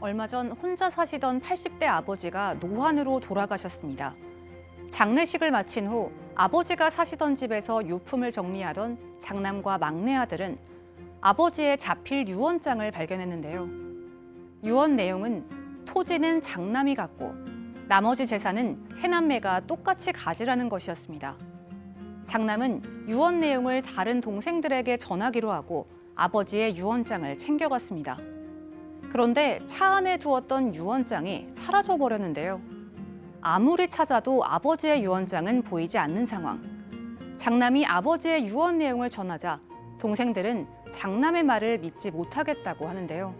얼마 전 혼자 사시던 80대 아버지가 노환으로 돌아가셨습니다. 장례식을 마친 후 아버지가 사시던 집에서 유품을 정리하던 장남과 막내 아들은 아버지의 자필 유언장을 발견했는데요. 유언 내용은 토지는 장남이 갖고 나머지 재산은 새남매가 똑같이 가지라는 것이었습니다. 장남은 유언 내용을 다른 동생들에게 전하기로 하고 아버지의 유언장을 챙겨갔습니다. 그런데 차 안에 두었던 유언장이 사라져버렸는데요. 아무리 찾아도 아버지의 유언장은 보이지 않는 상황. 장남이 아버지의 유언 내용을 전하자 동생들은 장남의 말을 믿지 못하겠다고 하는데요.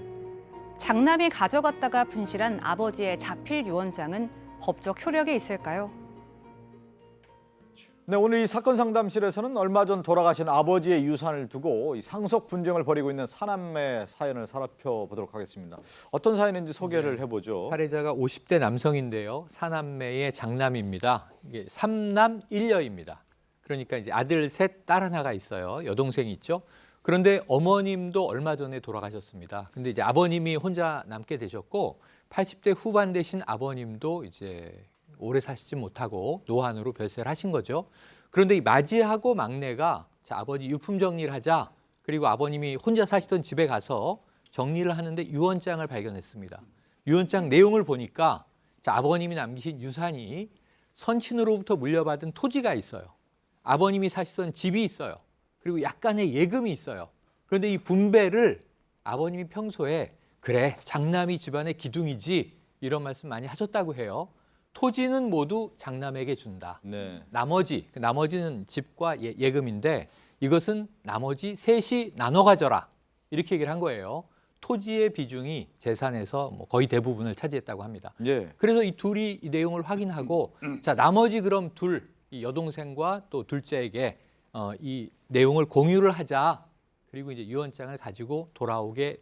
장남이 가져갔다가 분실한 아버지의 자필 유언장은 법적 효력이 있을까요? 네, 오늘 이 사건 상담실에서는 얼마 전 돌아가신 아버지의 유산을 두고 이 상속 분쟁을 벌이고 있는 사남매 사연을 살펴보도록 하겠습니다. 어떤 사연인지 소개를 해보죠. 사례자가 50대 남성인데요. 사남매의 장남입니다. 이게 3남 1녀입니다. 그러니까 이제 아들 셋, 딸 하나가 있어요. 여동생이 있죠. 그런데 어머님도 얼마 전에 돌아가셨습니다. 근데 이제 아버님이 혼자 남게 되셨고 80대 후반 되신 아버님도 이제 오래 사시지 못하고 노환으로 별세를 하신 거죠. 그런데 이 맞이하고 막내가 자, 아버지 유품 정리를 하자. 그리고 아버님이 혼자 사시던 집에 가서 정리를 하는데 유언장을 발견했습니다. 유언장 내용을 보니까 자, 아버님이 남기신 유산이 선친으로부터 물려받은 토지가 있어요. 아버님이 사시던 집이 있어요. 그리고 약간의 예금이 있어요. 그런데 이 분배를 아버님이 평소에 그래, 장남이 집안의 기둥이지 이런 말씀 많이 하셨다고 해요. 토지는 모두 장남에게 준다. 네. 나머지는 집과 예금인데 이것은 나머지 셋이 나눠 가져라. 이렇게 얘기를 한 거예요. 토지의 비중이 재산에서 거의 대부분을 차지했다고 합니다. 예. 그래서 이 둘이 이 내용을 확인하고 자, 나머지 그럼 이 여동생과 또 둘째에게 이 내용을 공유를 하자. 그리고 이제 유언장을 가지고 돌아오게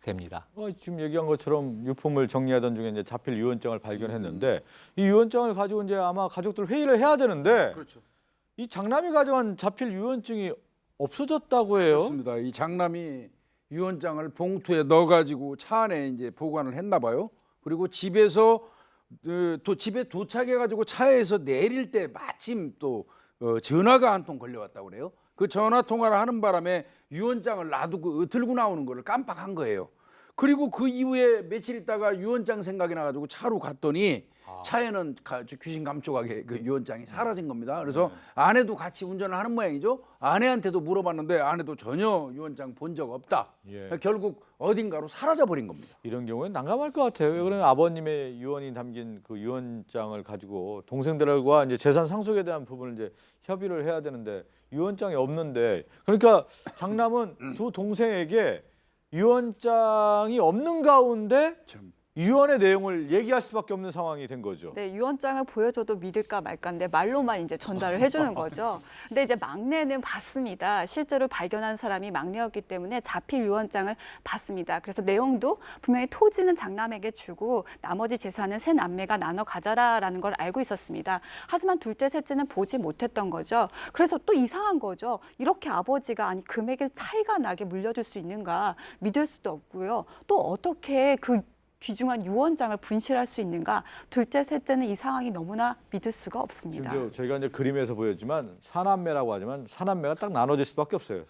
됩니다. 지금 얘기한 것처럼 유품을 정리하던 중에 이제 자필 유언장을 발견했는데 이 유언장을 가지고 이제 아마 가족들 회의를 해야 되는데 그렇죠. 이 장남이 가져간 자필 유언증이 없어졌다고 해요. 그렇습니다. 이 장남이 유언장을 봉투에 넣어가지고 차 안에 이제 보관을 했나 봐요. 그리고 집에서 집에 도착해가지고 차에서 내릴 때 마침 또 전화가 한 통 걸려왔다고 그래요. 그 전화 통화를 하는 바람에 유언장을 놔두고 들고 나오는 거를 깜빡한 거예요. 그리고 그 이후에 며칠 있다가 유언장 생각이 나가지고 차로 갔더니 차에는 귀신 감쪽하게 그 유언장이 사라진 겁니다. 그래서 아내도 같이 운전을 하는 모양이죠. 아내한테도 물어봤는데 아내도 전혀 유언장 본 적 없다. 예. 결국 어딘가로 사라져 버린 겁니다. 이런 경우에 난감할 것 같아요. 왜 그러면 아버님의 유언이 담긴 그 유언장을 가지고 동생들과 이제 재산 상속에 대한 부분을 이제 협의를 해야 되는데 유언장이 없는데 그러니까 장남은 두 동생에게 유언장이 없는 가운데 유언의 내용을 얘기할 수밖에 없는 상황이 된 거죠. 네, 유언장을 보여줘도 믿을까 말까인데 말로만 이제 전달을 해주는 거죠. 근데 이제 막내는 봤습니다. 실제로 발견한 사람이 막내였기 때문에 자필 유언장을 봤습니다. 그래서 내용도 분명히 토지는 장남에게 주고 나머지 재산은 새 남매가 나눠 가져라라는 걸 알고 있었습니다. 하지만 둘째, 셋째는 보지 못했던 거죠. 그래서 또 이상한 거죠. 이렇게 아버지가 아니 금액을 차이가 나게 물려줄 수 있는가 믿을 수도 없고요. 또 어떻게 그 귀중한 유언장을 분실할 수 있는가? 둘째, 셋째는 이 상황이 너무나 믿을 수가 없습니다. 지금 저희가 이제 그림에서 보였지만 사남매라고 하지만 사남매가 딱 나눠질 수밖에 없어요.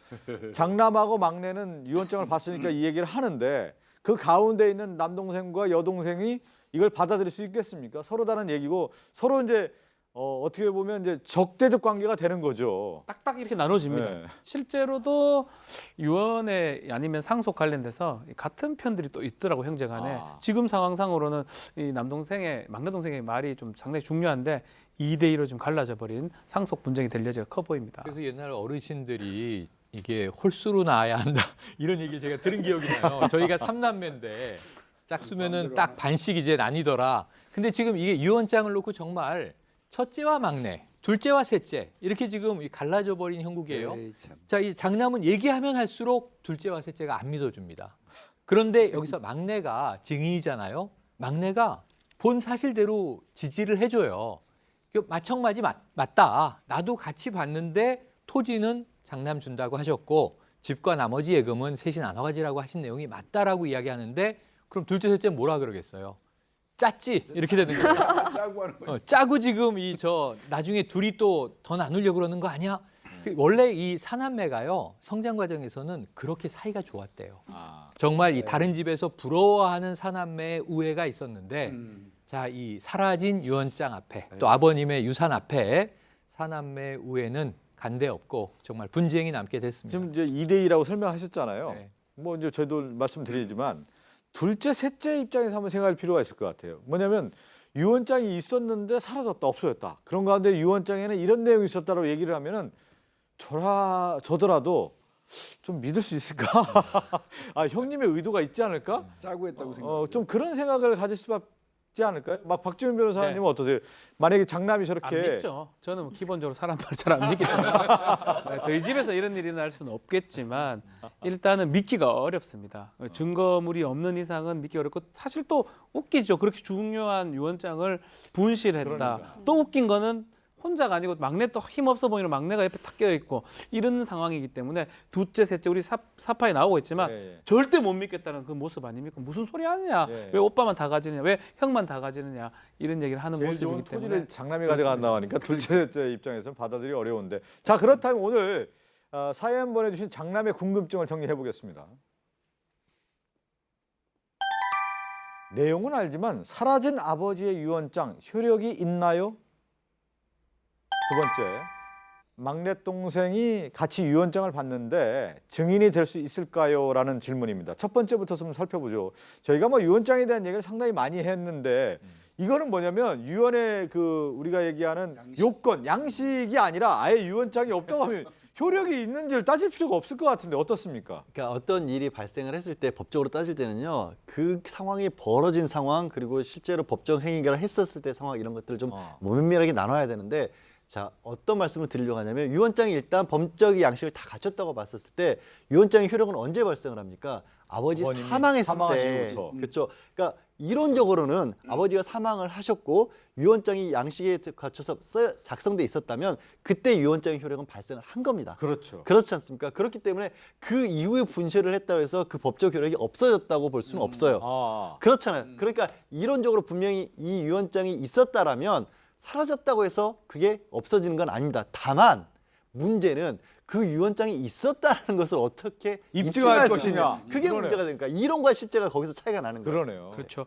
장남하고 막내는 유언장을 봤으니까 이 얘기를 하는데 그 가운데 있는 남동생과 여동생이 이걸 받아들일 수 있겠습니까? 서로 다른 얘기고 서로 이제 어떻게 보면 이제 적대적 관계가 되는 거죠. 딱딱 이렇게 나눠집니다. 네. 실제로도 유언에 아니면 상속 관련돼서 같은 편들이 또 있더라고 형제간에. 지금 상황상으로는 이 막내 동생의 말이 좀 상당히 중요한데 2대2로 좀 갈라져 버린 상속 분쟁이 될 여지가 커 보입니다. 그래서 옛날 어르신들이 이게 홀수로 낳아야 한다 이런 얘기를 제가 들은 기억이 나요. 저희가 3남매인데 짝수면은 딱 반씩 이제 나뉘더라. 근데 지금 이게 유언장을 놓고 정말 첫째와 막내, 둘째와 셋째 이렇게 지금 갈라져 버린 형국이에요. 자, 이 장남은 얘기하면 할수록 둘째와 셋째가 안 믿어줍니다. 그런데 여기서 막내가 증인이잖아요. 막내가 본 사실대로 지지를 해줘요. 마청맞이 맞다. 나도 같이 봤는데 토지는 장남 준다고 하셨고 집과 나머지 예금은 셋이 나눠 가지라고 하신 내용이 맞다라고 이야기하는데 그럼 둘째, 셋째 뭐라 그러겠어요? 짰지 이렇게 되는 거예요. 짜고 하는 거죠. 짜고 지금 이 저 나중에 둘이 또 더 나누려고 그러는 거 아니야? 원래 이 사남매가요 성장 과정에서는 그렇게 사이가 좋았대요. 정말 이 다른 집에서 부러워하는 사남매의 우애가 있었는데 자, 이 사라진 유언장 앞에 또 아버님의 유산 앞에 사남매의 우애는 간데 없고 정말 분쟁이 남게 됐습니다. 지금 이제 2대2라고 설명하셨잖아요. 네. 뭐 이제 저희도 말씀드리지만 둘째, 셋째 입장에서 한번 생각할 필요가 있을 것 같아요. 뭐냐면 유언장이 있었는데 사라졌다, 없어졌다. 그런 가운데 유언장에는 이런 내용이 있었다고 얘기를 하면은 저더라도 좀 믿을 수 있을까? 아, 형님의 의도가 있지 않을까? 짜고 했다고 생각. 좀 그런 생각을 가질 수밖에 않을까요? 막 박지훈 변호사님은 네. 어떠세요? 만약에 장남이 안 저렇게 믿죠. 저는 뭐 기본적으로 사람 말을 잘 안 믿기 때문에 저희 집에서 이런 일이 일어날 수는 없겠지만 일단은 믿기가 어렵습니다. 증거물이 없는 이상은 믿기 어렵고 사실 또 웃기죠. 그렇게 중요한 유언장을 분실했다. 그러니까. 또 웃긴 거는 혼자가 아니고 막내 또 힘없어 보이는 막내가 옆에 탁 껴있고 이런 상황이기 때문에 둘째, 셋째 우리 사파에 나오고 있지만 예, 예. 절대 못 믿겠다는 그 모습 아닙니까? 무슨 소리 하느냐? 예. 왜 오빠만 다 가지느냐? 왜 형만 다 가지느냐? 이런 얘기를 하는 제일 모습이기 좋은 때문에 토지를 장남이 가져간다고 하니까 둘째, 셋째 입장에서는 받아들이기 어려운데 자, 그렇다면 오늘 사연 보내주신 장남의 궁금증을 정리해 보겠습니다. 내용은 알지만 사라진 아버지의 유언장 효력이 있나요? 두 번째, 막내 동생이 같이 유언장을 받는데 증인이 될 수 있을까요? 라는 질문입니다. 첫 번째부터 좀 살펴보죠. 저희가 뭐 유언장에 대한 얘기를 상당히 많이 했는데 이거는 뭐냐면 유언의 그 우리가 얘기하는 요건, 양식이 아니라 아예 유언장이 없다고 하면 효력이 있는지를 따질 필요가 없을 것 같은데 어떻습니까? 그러니까 어떤 일이 발생을 했을 때 법적으로 따질 때는요, 그 상황이 벌어진 상황 그리고 실제로 법정 행위를 했었을 때 상황 이런 것들을 좀 면밀하게 나눠야 되는데, 자, 어떤 말씀을 드리려고 하냐면 유언장이 일단 법적 양식을 다 갖췄다고 봤었을 때 유언장의 효력은 언제 발생을 합니까? 아버지 아버님이 사망했을 사망하신 때. 후부터. 그렇죠. 그러니까 이론적으로는 아버지가 사망을 하셨고 유언장이 양식에 갖춰서 작성돼 있었다면 그때 유언장의 효력은 발생을 한 겁니다. 그렇죠. 그렇지 않습니까? 그렇기 때문에 그 이후에 분실을 했다고 해서 그 법적 효력이 없어졌다고 볼 수는 없어요. 그렇잖아요. 그러니까 이론적으로 분명히 이 유언장이 있었다라면 사라졌다고 해서 그게 없어지는 건 아닙니다. 다만 문제는 그 유언장이 있었다는 것을 어떻게 입증할 수 것이냐. 있느냐. 그게 그러네요. 문제가 되니까 이론과 실제가 거기서 차이가 나는 거예요. 그러네요. 그렇죠.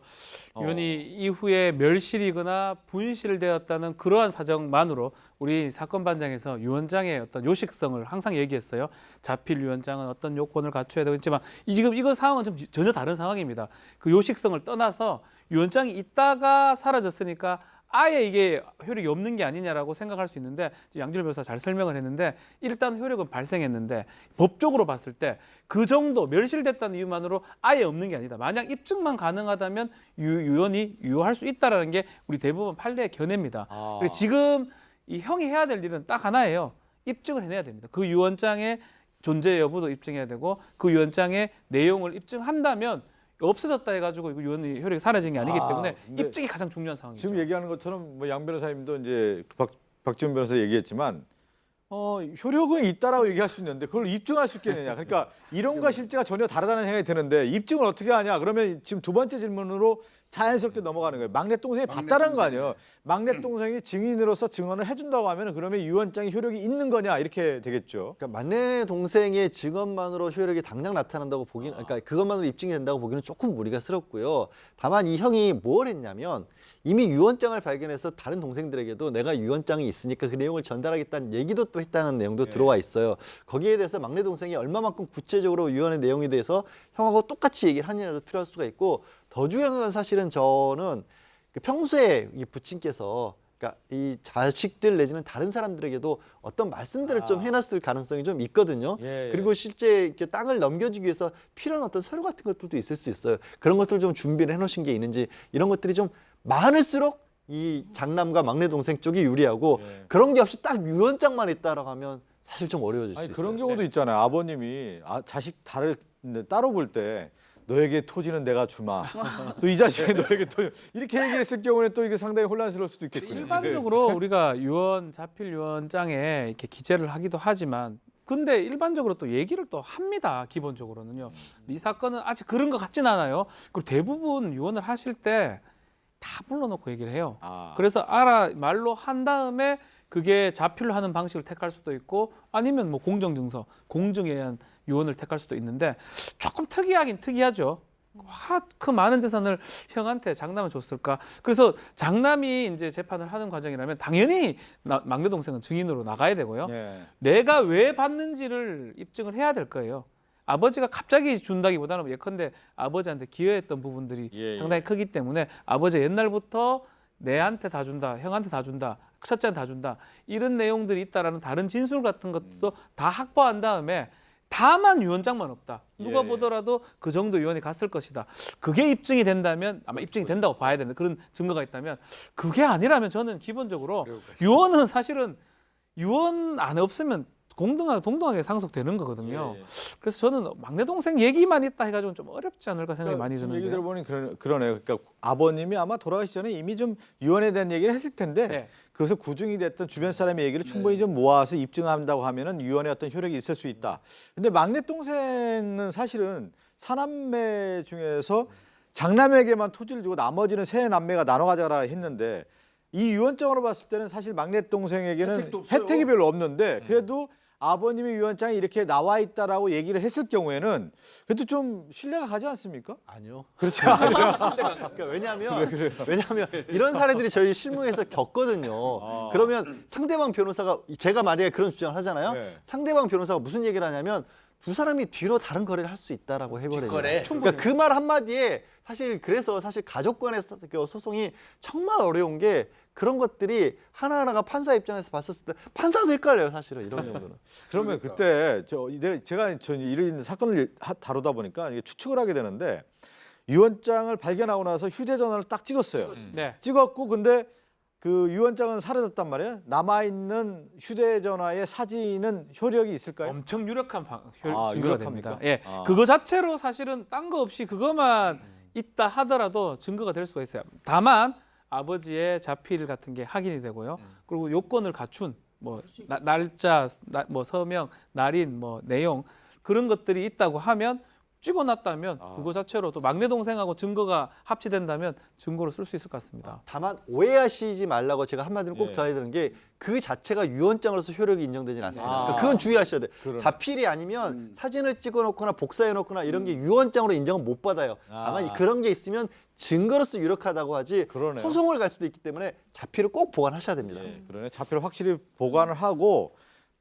유언이 이후에 멸실이거나 분실되었다는 그러한 사정만으로 우리 사건 반장에서 유언장의 어떤 요식성을 항상 얘기했어요. 자필 유언장은 어떤 요건을 갖춰야 되고 있지만 지금 이거 상황은 좀 전혀 다른 상황입니다. 그 요식성을 떠나서 유언장이 있다가 사라졌으니까 아예 이게 효력이 없는 게 아니냐라고 생각할 수 있는데 양질 변호사 잘 설명을 했는데 일단 효력은 발생했는데 법적으로 봤을 때 그 정도 멸실됐다는 이유만으로 아예 없는 게 아니다. 만약 입증만 가능하다면 유언이 유효할 수 있다라는 게 우리 대부분 판례의 견해입니다. 그래서 지금 이 형이 해야 될 일은 딱 하나예요. 입증을 해내야 됩니다. 그 유언장의 존재 여부도 입증해야 되고 그 유언장의 내용을 입증한다면 없어졌다 해가지고 이거 유언의 효력이 사라진 게 아니기 때문에 근데 입증이 가장 중요한 상황이죠. 지금 얘기하는 것처럼 뭐 양 변호사님도 이제 박지훈 변호사 얘기했지만 효력은 있다라고 얘기할 수 있는데 그걸 입증할 수 있겠느냐. 그러니까 이론과 실제가 전혀 다르다는 생각이 드는데 입증을 어떻게 하냐. 그러면 지금 두 번째 질문으로 자연스럽게 넘어가는 거예요. 막내 동생이 봤다는 거 아니에요. 막내 동생이 증인으로서 증언을 해준다고 하면 그러면 유언장이 효력이 있는 거냐 이렇게 되겠죠. 그러니까 막내 동생의 증언만으로 효력이 당장 나타난다고 보기는, 그러니까 그것만으로 입증이 된다고 보기는 조금 무리가스럽고요. 다만 이 형이 뭘 했냐면 이미 유언장을 발견해서 다른 동생들에게도 내가 유언장이 있으니까 그 내용을 전달하겠다는 얘기도 또 했다는 내용도 들어와 있어요. 거기에 대해서 막내 동생이 얼마만큼 구체적으로 유언의 내용에 대해서 형하고 똑같이 얘기를 하느냐도 필요할 수가 있고, 더 중요한 건 사실은 저는 평소에 이 부친께서 그러니까 이 자식들 내지는 다른 사람들에게도 어떤 말씀들을 좀 해놨을 가능성이 좀 있거든요. 예. 그리고 실제 이렇게 땅을 넘겨주기 위해서 필요한 어떤 서류 같은 것들도 있을 수 있어요. 그런 것들을 좀 준비를 해놓으신 게 있는지, 이런 것들이 좀 많을수록 이 장남과 막내 동생 쪽이 유리하고 그런 게 없이 딱 유언장만 있다라고 하면 사실 좀 어려워질 수 아니, 있어요. 그런 경우도 있잖아요. 아버님이 자식 따로 볼 때 너에게 토지는 내가 주마. 또 이 자식이 너에게 토지 이렇게 얘기했을 경우는 또 이게 상당히 혼란스러울 수도 있겠군요. 일반적으로 우리가 자필 유언장에 이렇게 기재를 하기도 하지만 근데 일반적으로 또 얘기를 또 합니다. 기본적으로는요. 이 사건은 아직 그런 것 같진 않아요. 그리고 대부분 유언을 하실 때 다 불러놓고 얘기를 해요. 그래서 말로 한 다음에 그게 자필로 하는 방식을 택할 수도 있고 아니면 뭐 공정증서, 공증에 의한 유언을 택할 수도 있는데 조금 특이하긴 특이하죠. 그 많은 재산을 형한테 장남을 줬을까? 그래서 장남이 이제 재판을 하는 과정이라면 당연히 막내 동생은 증인으로 나가야 되고요. 예. 내가 왜 받는지를 입증을 해야 될 거예요. 아버지가 갑자기 준다기보다는 예컨대 아버지한테 기여했던 부분들이 예, 예. 상당히 크기 때문에 아버지 옛날부터 내한테 다 준다, 형한테 다 준다, 첫째한테 다 준다 이런 내용들이 있다라는 다른 진술 같은 것도 다 확보한 다음에 다만 유언장만 없다. 누가 예. 보더라도 그 정도 유언이 갔을 것이다. 그게 입증이 된다면 아마 입증이 된다고 봐야 되는데 그런 증거가 있다면 그게 아니라면 저는 기본적으로 유언은 사실은 유언 안 없으면 동등하게 상속되는 거거든요. 예, 예. 그래서 저는 막내 동생 얘기만 있다 해가지고 좀 어렵지 않을까 생각이 많이 지금 얘기 드는데. 들어보니 그러네요. 그러니까 아버님이 아마 돌아가시 전에 이미 좀 유언에 대한 얘기를 했을 텐데 네. 그것을 구중이 됐던 주변 사람의 얘기를 충분히 좀 모아서 입증한다고 하면은 유언의 어떤 효력이 있을 수 있다. 근데 막내 동생은 사실은 사남매 중에서 장남에게만 토지를 주고 나머지는 세 남매가 나눠 가져라 했는데 이 유언장으로 봤을 때는 사실 막내 동생에게는 혜택도 없어요. 혜택이 별로 없는데 그래도 아버님의 유언장이 이렇게 나와 있다라고 얘기를 했을 경우에는 그래도 좀 신뢰가 가지 않습니까? 아니요. 그렇죠. 그러니까 왜냐하면 이런 사례들이 저희 실무에서 겪거든요. 그러면 상대방 변호사가 제가 만약에 그런 주장을 하잖아요. 네. 상대방 변호사가 무슨 얘기를 하냐면 두 사람이 뒤로 다른 거래를 할 수 있다라고 해버려요. 뒷거래. 그러니까 그 말 한마디에 사실 가족 간의 소송이 정말 어려운 게 그런 것들이 하나하나가 판사 입장에서 봤었을 때 판사도 헷갈려요, 사실은 이런 정도는. 그러면 그때 제가 이런 사건을 다루다 보니까 이게 추측을 하게 되는데 유언장을 발견하고 나서 휴대전화를 딱 찍었어요. 네. 찍었고 근데 그 유언장은 사라졌단 말이에요. 남아 있는 휴대전화의 사진은 효력이 있을까요? 엄청 유력한 아, 증거가 유력합니까? 됩니다. 예, 아. 그거 자체로 사실은 딴 거 없이 그것만 있다 하더라도 증거가 될 수가 있어요. 다만 아버지의 자필 같은 게 확인이 되고요. 그리고 요건을 갖춘 뭐 날짜, 뭐 서명, 날인, 뭐 내용 그런 것들이 있다고 하면 찍어놨다면 그거 자체로 또 막내 동생하고 증거가 합치된다면 증거로 쓸 수 있을 것 같습니다. 다만 오해하시지 말라고 제가 한마디로 꼭 예. 더 해야 되는 게 그 자체가 유언장으로서 효력이 인정되지는 않습니다. 아. 그러니까 그건 주의하셔야 돼요. 그러네. 자필이 아니면 사진을 찍어놓거나 복사해놓거나 이런 게 유언장으로 인정을 못 받아요. 다만 아. 그런 게 있으면 증거로서 유력하다고 하지 그러네요. 소송을 갈 수도 있기 때문에 자필을 꼭 보관하셔야 됩니다. 예, 그러네. 자필을 확실히 보관을 하고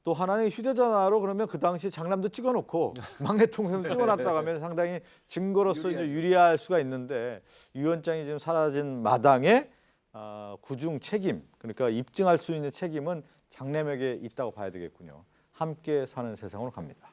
또 하나는 휴대전화로 그러면 그 당시 장남도 찍어놓고 막내 동생도 찍어놨다고 하면 상당히 증거로서 이제 유리할 수가 있는데 유언장이 지금 사라진 마당에 구중 책임 그러니까 입증할 수 있는 책임은 장남에게 있다고 봐야 되겠군요. 함께 사는 세상으로 갑니다.